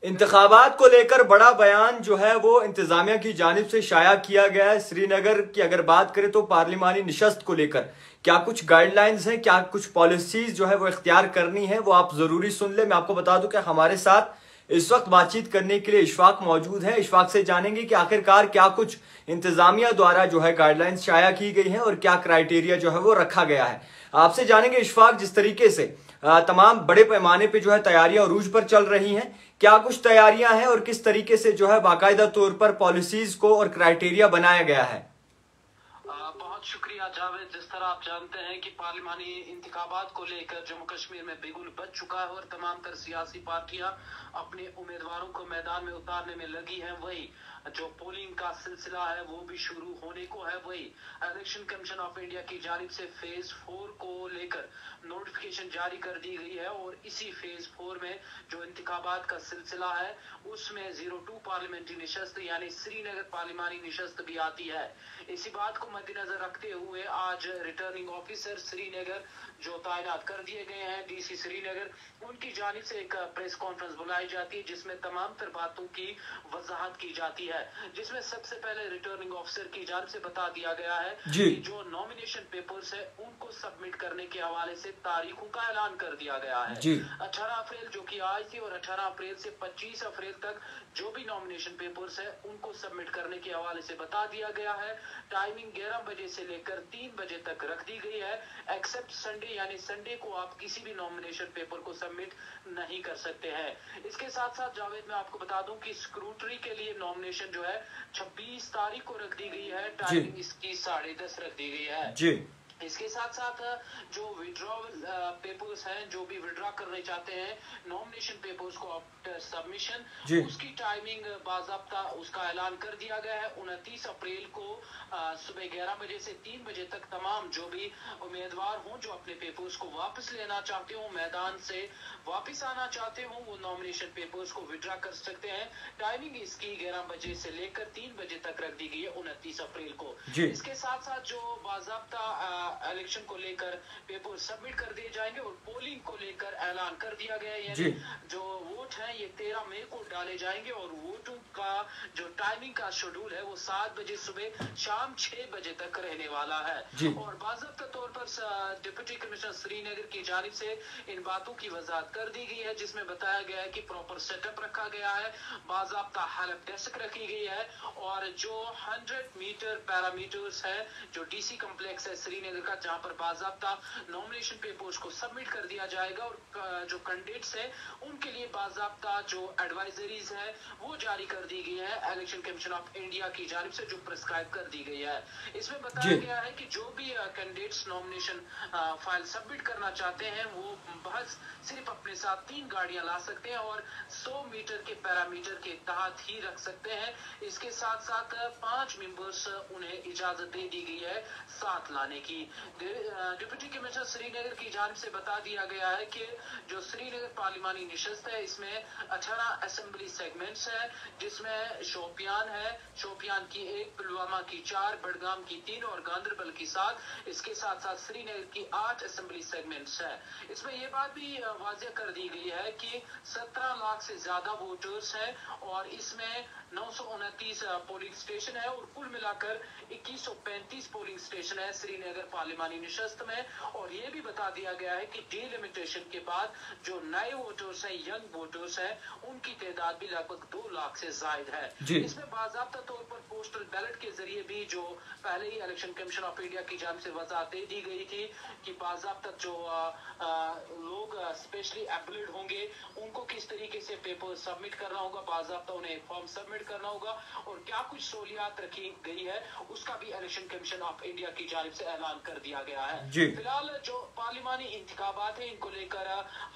انتخابات کو لے کر بڑا بیان جو ہے وہ انتظامیہ کی جانب سے شائع کیا گیا ہے۔ سری نگر کی اگر بات کریں تو پارلیمانی نشست کو لے کر کیا کچھ گائیڈ لائنز ہیں، کیا کچھ پالیسیز جو ہے وہ اختیار کرنی ہے، وہ آپ ضروری سن لیں۔ میں آپ کو بتا دوں کہ ہمارے ساتھ اس وقت بات چیت کرنے کے لیے اشفاق موجود ہے۔ اشفاق سے جانیں گے کہ آخرکار کیا کچھ انتظامیہ دوارا جو ہے گائیڈ لائنز شائع کی گئی ہیں اور کیا کرائیٹیریا جو ہے وہ رکھا گیا ہے۔ آپ سے جانیں گے اشفاق، جس طریقے سے تمام بڑے پیمانے پہ جو ہے تیاریاں عروج پر چل رہی ہیں، کیا کچھ تیاریاں ہیں اور کس طریقے سے جو ہے باقاعدہ طور پر پالیسیز کو اور کرائیٹیریا بنایا گیا ہے؟ بہت شکریہ جاوید۔ جس طرح آپ جانتے ہیں کہ پارلیمانی انتخابات کو لے کر جموں کشمیر میں بگل بج چکا ہے اور تمام تر سیاسی پارٹیاں اپنے امیدواروں کو میدان میں اتارنے میں لگی ہیں۔ وہی جو پولنگ کا سلسلہ ہے وہ بھی شروع ہونے کو ہے۔ وہی الیکشن کمیشن آف انڈیا کی جانب سے فیز 4 کو لے کر نوٹیفیکیشن جاری کر دی گئی ہے اور اسی فیز 4 میں جو انتخابات کا سلسلہ ہے اس میں 02 پارلیمنٹری نشست یعنی سری نگر پارلیمانی نشست بھی آتی ہے۔ اسی بات کو مد نظر رکھتے ہوئے آج ریٹرننگ آفیسر سری نگر جو تعینات کر دیے گئے ہیں ڈی سی سری نگر، ان کی جانب سے ایک پریس کانفرنس بلائی جاتی ہے جس میں تمام تر باتوں کی وضاحت کی جاتی ہے، جس میں سب سے پہلے ریٹرننگ آفیسر کی جانب سے بتا دیا گیا ہے کہ جو نامینیشن پیپرز ہے ان کو سبمٹ کرنے کے حوالے سے تاریخوں کا اعلان کر دیا گیا ہے۔ 18 اپریل جو کہ آج تھی اور 18 اپریل سے 25 اپریل تک جو بھی نامینیشن پیپرز ہے ان کو سبمٹ کرنے کے حوالے سے بتا دیا گیا ہے۔ ٹائمنگ 11 بجے سے لے کر 3 بجے تک رکھ دی گئی ہے، ایکسپٹ سنڈے یعنی سنڈے کو آپ کسی بھی نامینیشن پیپر کو سبمٹ نہیں کر سکتے ہیں۔ اس کے ساتھ ساتھ جاوید میں آپ کو بتا دوں کہ اسکروٹری کے لیے نامینیشن جو ہے 26 تاریخ کو رکھ دی گئی ہے، ٹائمنگ اس کی 10:30 رکھ دی گئی ہے۔ اس کے ساتھ ساتھ جو وڈراول پیپرز ہیں، جو بھی وڈرا کرنے چاہتے ہیں نامینیشن پیپرز کو آفٹر سبمیشن، اس کی ٹائمنگ باضابطہ اس کا اعلان کر دیا گیا ہے۔ 29 اپریل کو صبح 11 بجے سے 3 بجے تک تمام جو بھی امیدوار ہوں جو اپنے پیپرز کو واپس لینا چاہتے ہوں، میدان سے واپس آنا چاہتے ہوں، وہ نامینیشن پیپرز کو وڈرا کر سکتے ہیں۔ ٹائمنگ اس کی 11 بجے سے لے کر 3 بجے تک رکھ دی گئی ہے 29 اپریل کو۔ اس کے ساتھ ساتھ جو باضابطہ الیکشن کو لے کر پیپر سبمٹ کر دیے جائیں گے اور پولنگ کو لے کر اعلان کر دیا گیا ہے، یعنی جو ووٹ ہیں یہ 13 مئی کو ڈالے جائیں گے اور ووٹوں کا جو ٹائمنگ کا شیڈول ہے وہ 7 بجے صبح شام 6 بجے تک رہنے والا ہے۔ اور باضابطہ طور پر ڈپٹی کمشنر سری نگر کی جانب سے ان باتوں کی وضاحت کر دی گئی ہے جس میں بتایا گیا ہے کہ پراپر سیٹ اپ رکھا گیا ہے، باضابطہ ہیلپ ڈیسک رکھی گئی ہے اور جو 100 میٹر پیرامیٹرز ہے جو ڈی سی کمپلیکس ہے سری نگر کا جہاں پر باضابطہ نامینیشن پیپرز کو سبمٹ کر دیا جائے گا اور جو کینڈیڈیٹس ہیں ان کے لیے باضابطہ جو ایڈوائزریز ہے وہ جاری کر دی گئی ہے الیکشن کمیشن آف انڈیا کی جانب سے، جو پرسکرائب کر دی گئی ہے۔ اس میں بتایا گیا ہے کہ جو بھی کینڈیڈیٹس نامینیشن فائل سبمٹ کرنا چاہتے ہیں وہ بس صرف اپنے ساتھ 3 گاڑیاں لا سکتے ہیں اور 100 میٹر کے پیرامیٹر کے تحت ہی رکھ سکتے ہیں۔ اس کے ساتھ ساتھ 5 ممبرس انہیں اجازت دے دی گئی ہے ساتھ لانے کی۔ ڈپٹی کمشنر سری نگر کی جانب سے بتا دیا گیا ہے کہ جو سری نگر پارلیمانی نشست ہے اس میں 18 اسمبلی سیگمنٹس ہیں جس میں شوپیان ہے، شوپیان کی 1، پلوامہ کی 4، بڑگام کی 3 اور گاندربل کی 7۔ اس کے ساتھ ساتھ سری نگر کی 8 اسمبلی سیگمنٹس ہیں۔ اس میں یہ بات بھی واضح کر دی گئی ہے کہ 17 لاکھ سے زیادہ ووٹرز ہیں اور اس میں 929 پولنگ اسٹیشن ہے اور کل ملا کر 2135 پولنگ اسٹیشن ہے سری نگر پارلیمانی نشست میں۔ اور یہ بھی بتا دیا گیا ہے کہ ڈی لمیٹیشن کے بعد جو نئے ووٹرز ہیں، ینگ ووٹرز ہیں، ان کی تعداد بھی لگ بھگ 2 لاکھ سے زائد ہے۔ اس میں باضابطہ طور پر پوسٹل بیلٹ کے ذریعے بھی جو پہلے ہی الیکشن کمیشن آف انڈیا کی جانب سے وضاحت دے دی گئی تھی کہ باضابطہ جو لوگ اسپیشلی ایبلڈ ہوں گے ان کو کس طریقے سے پیپر سبمٹ کرنا ہوگا، باضابطہ انہیں فارم سبمٹ کرنا ہوگا اور کیا کچھ سہولیات رکھی گئی ہے اس کا بھی الیکشن کمیشن آف انڈیا کی جانب سے اعلان کر دیا گیا ہے۔ فی الحال جو پارلیمانی انتخابات ہیں ان کو لے کر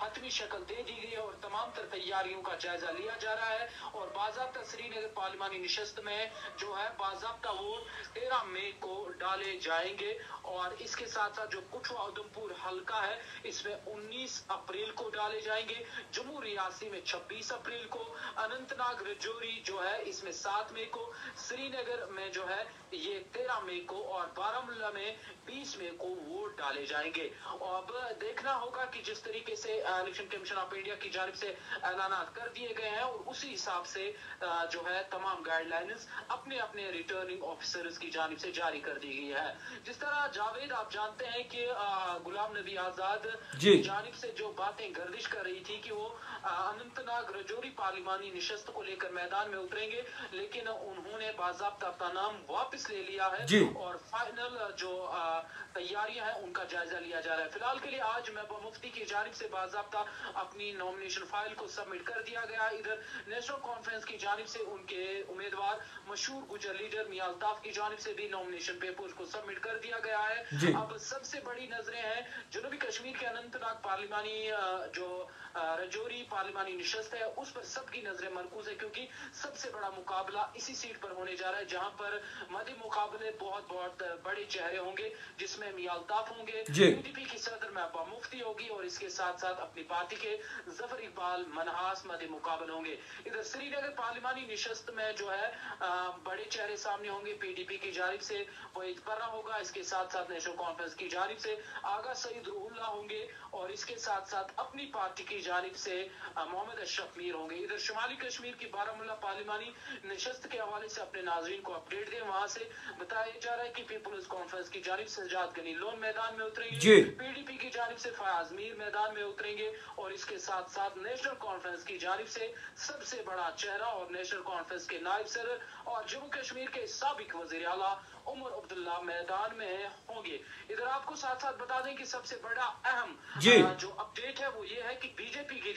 حتمی شکل دے دی گئی ہے اور تمام تر تیاریوں کا جائزہ لیا جا رہا ہے اور باضابطہ سری نگر پارلیمانی نشست میں جو ہے باضابطہ ووٹ 13 مئی کو ڈالے جائیں گے اور اس کے ساتھ ساتھ جو کٹھوا ادھم پور حلقہ ہے اس میں 19 اپریل کو ڈالے جائیں گے۔ جموں ریاسی میں में 26 अप्रैल को, अनंतनाग रजौरी जो है इसमें 7 मई को, श्रीनगर में जो है ये 13 मई को और बारामूला में 20 मई को वोट डाले जाएंगे। और अब देखना होगा कि जिस तरीके से इलेक्शन कमीशन ऑफ इंडिया की जानिब से ऐलान कर दिए गए हैं और उसी हिसाब से जो है तमाम गाइडलाइंस अपने अपने रिटर्निंग ऑफिसर्स की जानिब से जारी कर दी गई है। जिस तरह जावेद आप जानते हैं कि गुलाम नबी आजाद की जानिब से जो बातें गर्दिश कर रही थी कि वो अनंतनाग रजौरी पार्लिमानी निशस्त को लेकर मैदान में उतरेंगे, लेकिन उन्होंने बाज़ाब्ता अपना नाम वापस ले लिया है और फाइनल जो तैयारियां हैं उनका जायजा लिया जा रहा है। फिलहाल के लिए आज महबूबा मुफ्ती की जानिब से बाज़ाब्ता अपनी नॉमिनेशन फाइल को सबमिट कर दिया गया। इधर नेशनल कॉन्फ्रेंस की जानिब से उनके उम्मीदवार मशहूर गुजर लीडर मियां अल्ताफ की जानिब से भी नॉमिनेशन पेपर्स को सबमिट कर दिया गया है। अब सबसे बड़ी नजरें हैं जनूबी कश्मीर के अनंतनाग पार्लिमानी जो रजौरी पार्लिमानी निशस्त है उस पर सबकी नजरें मरकूज है, क्योंकि सबसे बड़ा मुकाबला इसी सीट पर होने जा रहा है, जहां पर मध्य मुकाबले बहुत बहुत बड़े चेहरे होंगे, जिसमें मियां अल्ताफ होंगे, पीडीपी की सदर महबूबा मुफ्ती होगी और इसके साथ साथ अपनी पार्टी के जफर इकबाल मनहास मध्य मुकाबले होंगे। इधर श्रीनगर पार्लिमानी निशस्त में जो है बड़े चेहरे सामने होंगे। पीडीपी की जानिब से वहीद पर्रा होगा, इसके साथ साथ नेशनल कॉन्फ्रेंस की जानिब से आगा सईद रूहुल्लाह होंगे और इसके साथ साथ अपनी पार्टी की जानिब से मोहम्मद अशरफ मीर होंगे। इधर शुमाली कश्मीर की बारामूला पार्लिमानी निशस्त के हवाले से अपने नाजरीन को अपडेट दें। वहां से बताया जा रहा है कि पीपल्स कॉन्फ्रेंस की जानिब से सजाद गनी लोन मैदान में उतरेंगे, पीडीपी की जानिब से फयाज मीर मैदान में उतरेंगे और इसके साथ साथ नेशनल कॉन्फ्रेंस की जानिब से सबसे बड़ा चेहरा और नेशनल कॉन्फ्रेंस के नायब सदर और जम्मू कश्मीर के साबिक वजीर आला उमर अब्दुल्ला मैदान में होंगे। इधर आपको साथ साथ बता दें कि सबसे बड़ा अहम जो अपडेट है वो ये है कि बीजेपी की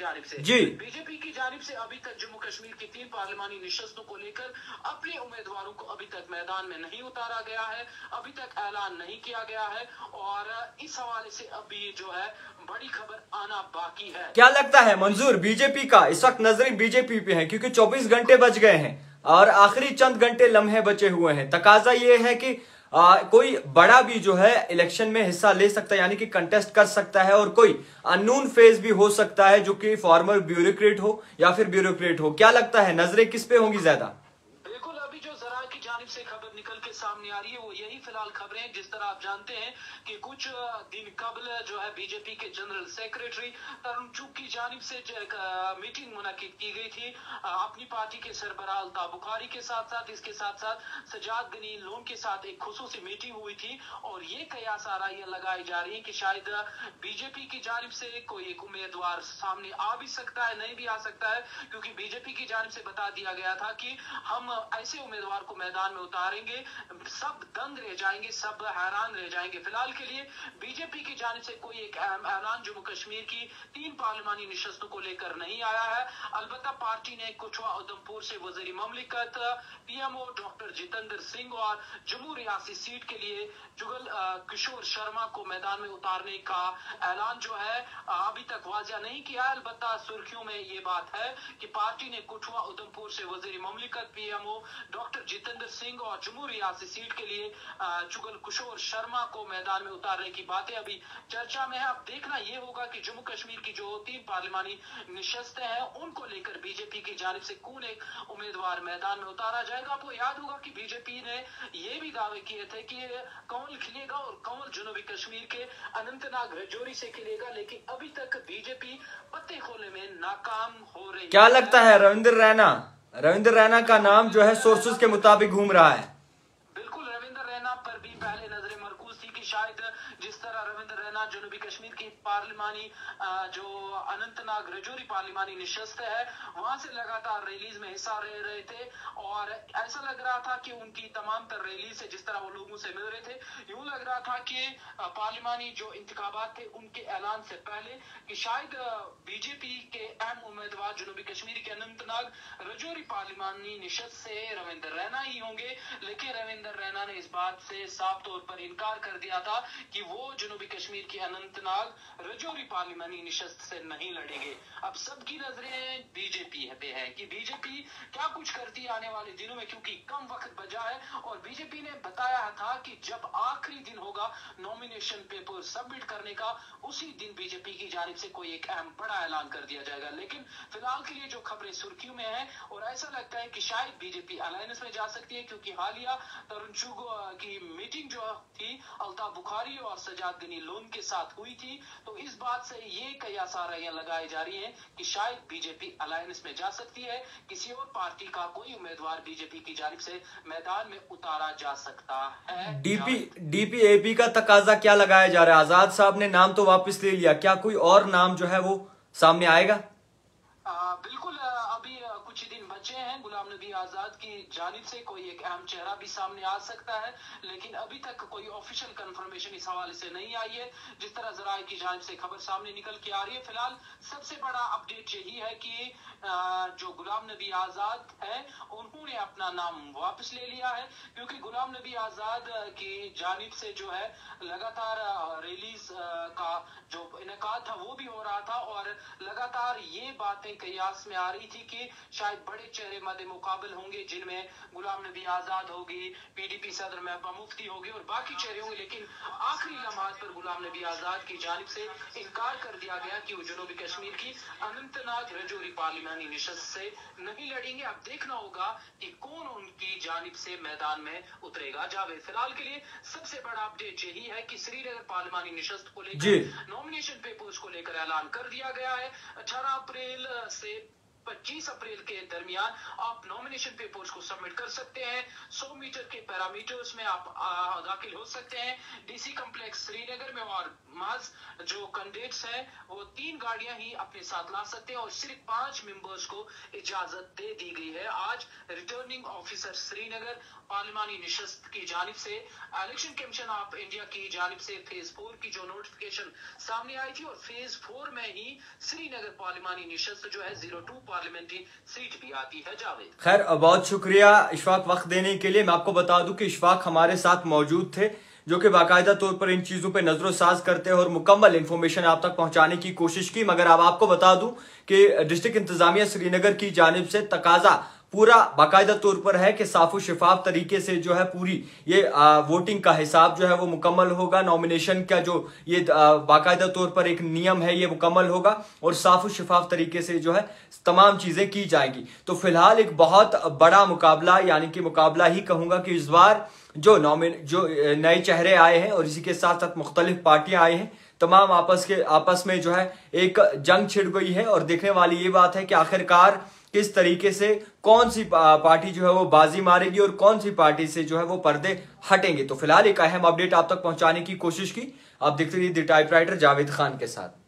जानिब से अभी तक जम्मू कश्मीर की 3 पार्लिमानी निशस्तों को लेकर अपने उम्मीदवारों को अभी तक मैदान में नहीं उतारा गया है, अभी तक ऐलान नहीं किया गया है और इस हवाले से अभी जो है बड़ी खबर आना बाकी है। क्या लगता है मंजूर, बीजेपी का इस वक्त नजरें बीजेपी पे है क्योंकि 24 घंटे बच गए हैं और आखिरी चंद घंटे लम्हे बचे हुए हैं। तकाजा ये है कि कोई बड़ा भी जो है इलेक्शन में हिस्सा ले सकता है, यानी कि कंटेस्ट कर सकता है और कोई अननोन फेस भी हो सकता है जो कि फॉर्मर ब्यूरोक्रेट हो या फिर ब्यूरोक्रेट हो। क्या लगता है नजरें किस पे होंगी ज्यादा? बिल्कुल, अभी जो जरा की जानिब से खबर निकल के सामने आ रही है वो यही फिलहाल खबरें हैं। जिस तरह आप जानते हैं कि कुछ दिन कबल जो है बीजेपी के जनरल सेक्रेटरी तरुण चुग की जानिब से मीटिंग मुनक्किद की गई थी अपनी पार्टी के सरबराह अल्ताफ बुखारी के साथ साथ, इसके साथ साथ सजाद गनी लोन के साथ एक खुसूसी मीटिंग हुई थी और ये कयास आराइयां लगाई जा रही है कि शायद बीजेपी की जानिब से कोई एक उम्मीदवार सामने आ भी सकता है, नहीं भी आ सकता है, क्योंकि बीजेपी की जानिब से बता दिया गया था कि हम ऐसे उम्मीदवार को मैदान में उतारेंगे, सब दंग रह जाएंगे, सब हैरान रह जाएंगे। फिलहाल के लिए बीजेपी की जानिब से कोई एक ऐलान जम्मू कश्मीर की 3 पार्लिमानी निशस्तों को लेकर नहीं आया है। अलबत्ता पार्टी ने कुछवा उधमपुर से वजीर ममलिकत पीएमओ डॉक्टर जितेंद्र सिंह और जम्मू रियासी सीट के लिए जुगल किशोर शर्मा को मैदान में उतारने का ऐलान जो है अभी तक वाजिया नहीं किया। अलबत्ता सुर्खियों में ये बात है कि पार्टी ने कुछवा उधमपुर से वजीर ममलिकत पीएमओ डॉक्टर जितेंद्र सिंह और जम्मू रियासी सीट के लिए जुगल किशोर शर्मा को मैदान में उतारने की बातें अभी चर्चा में है। अब देखना ये होगा कि जम्मू कश्मीर की जो 3 पार्लिमानी निशस्तें हैं उनको लेकर बीजेपी की जानिब से कौन एक उम्मीदवार मैदान में उतारा जाएगा। आपको याद होगा कि बीजेपी ने ये भी दावे किए थे कि कंवल खिलेगा और कंवल जनूबी कश्मीर के अनंतनाग रजौरी से खिलेगा, लेकिन अभी तक बीजेपी पत्ते खोलने में नाकाम हो रही है। क्या लगता है रविंद्र रैना का नाम जो है सोर्सेज के मुताबिक घूम रहा है? बिल्कुल, रविंद्र रैना पर भी पहले नजरें मरकूज थी कि शायद जिस तरह रविंद्र रैना जनूबी कश्मीर की पार्लिमानी जो अनंतनाग रजौरी पार्लिमानी निशस्त है वहां से लगातार रैलीज में हिस्सा ले रहे थे और ऐसा लग रहा था कि उनकी तमाम तर रैली से जिस तरह वो लोगों से मिल रहे थे यूं लग रहा था कि पार्लिमानी जो इंतखाबात थे उनके ऐलान से पहले कि शायद बीजेपी के अहम उम्मीदवार जनूबी कश्मीर के अनंतनाग रजौरी पार्लिमानी निशस्त से रविंद्र रैना ही होंगे, लेकिन रविंद्र रैना ने इस बात से साफ तौर पर इनकार कर दिया था कि वो जनूबी कश्मीर की अनंतनाग रजौरी पार्लिमानी निशस्त से नहीं लड़ेंगे। अब सबकी नजरें बीजेपी पे है कि बीजेपी क्या कुछ करती है आने वाले दिनों में, क्योंकि कम वक्त बचा है और बीजेपी ने बताया था कि जब आखिरी दिन होगा नॉमिनेशन पेपर सबमिट करने का, उसी दिन बीजेपी की जानिब से कोई एक अहम बड़ा ऐलान कर दिया जाएगा। लेकिन फिलहाल के लिए जो खबरें सुर्खियों में है और ऐसा लगता है कि शायद बीजेपी अलायंस में जा सकती है, क्योंकि हालिया तरुण चुग की मीटिंग जो थी अल्ताफ बुखारी और सजाद गनी लोन के साथ हुई थी, तो इस बात से ये कई आसारियां लगाई जा रही हैं कि शायद बीजेपी अलायंस में जा सकती है, किसी और पार्टी का कोई उम्मीदवार बीजेपी की जानिब से मैदान में उतारा जा सकता है। डीपीएपी का तकाजा क्या लगाया जा रहा है? आजाद साहब ने नाम तो वापस ले लिया, क्या कोई और नाम जो है वो सामने आएगा? बिल्कुल, अभी कुछ ही दिन बचे हैं। गुलाम नबी आजाद की जानिब से कोई एक अहम चेहरा भी सामने आ सकता है, लेकिन अभी तक कोई ऑफिशियल कंफर्मेशन इस हवाले से नहीं आई है। जिस तरह जराए की जानिब से खबर सामने निकल के आ रही है, फिलहाल सबसे बड़ा अपडेट यही है कि जो गुलाम नबी आजाद है उन्होंने अपना नाम वापस ले लिया है, क्योंकि गुलाम नबी आजाद की जानिब से जो है लगातार रिलीज का जो इनेकाद था वो भी हो रहा था और लगातार ये बातें कयास में आ रही थी कि शायद बड़े चेहरे मद्दे मुकाबल होंगे, जिनमें गुलाम नबी आजाद होगी, पीडीपी सदर महबूबा मुफ्ती होगी और बाकी चेहरे होंगे। लेकिन आखिरी लम्हात पर गुलाम नबी आजाद की जानिब से इनकार कर दिया गया कि वो जनूबी कश्मीर की अनंतनाग रजौरी पार्लिमानी निशस्त से नहीं लड़ेंगे। अब देखना होगा कि कौन उनकी जानिब से मैदान में उतरेगा। जावेद, फिलहाल के लिए सबसे बड़ा अपडेट यही है कि श्रीनगर पार्लिमानी निशस्त को लेकर नॉमिनेशन पेपर्स को लेकर ऐलान कर दिया गया है। 18 अप्रैल से 25 अप्रैल के दरमियान आप नॉमिनेशन पेपर्स को सबमिट कर सकते हैं। 100 मीटर के पैरामीटर्स में आप दाखिल हो सकते हैं डीसी कॉम्प्लेक्स श्रीनगर में, और महज जो कैंडिडेट्स हैं वो 3 गाड़ियां ही अपने साथ ला सकते हैं और सिर्फ 5 मेंबर्स को इजाजत दे दी गई है। आज रिटर्निंग ऑफिसर श्रीनगर पार्लिमानी निशस्त की जानिब से इलेक्शन कमीशन ऑफ इंडिया की जानिब से फेज 4 की जो नोटिफिकेशन सामने आई थी और फेज 4 में ही श्रीनगर पार्लिमानी निशस्त जो है 02 पार्लियामेंट्री सीट भी आती है। जावेद, खैर बहुत शुक्रिया इशफाक वक्त देने के लिए। मैं आपको बता दूं कि इशफाक हमारे साथ मौजूद थे, जो कि बाकायदा तौर पर इन चीज़ों पे नजरोसाज करते हैं और मुकम्मल इन्फॉर्मेशन आप तक पहुंचाने की कोशिश की। मगर अब आपको बता दूं कि डिस्ट्रिक्ट इंतजामिया श्रीनगर की जानिब से तकाजा पूरा बाकायदा तौर पर है कि साफ शफाफ तरीके से जो है पूरी ये वोटिंग का हिसाब जो है वो मुकम्मल होगा। नॉमिनेशन का जो ये बाकायदा तौर पर एक नियम है ये मुकम्मल होगा और साफ शफाफ तरीके से जो है तमाम चीजें की जाएंगी। तो फिलहाल एक बहुत बड़ा मुकाबला, यानी कि मुकाबला ही कहूंगा कि इस बार जो नए चेहरे आए हैं और इसी के साथ साथ मुख्तलिफ पार्टियां आई हैं, तमाम आपस में जो है एक जंग छिड़ गई है। और देखने वाली ये बात है कि आखिरकार किस तरीके से कौन सी पार्टी जो है वो बाजी मारेगी और कौन सी पार्टी से जो है वो पर्दे हटेंगे। तो फिलहाल एक अहम अपडेट आप तक पहुंचाने की कोशिश की। आप देखते रहिए द टाइपराइटर जावेद खान के साथ।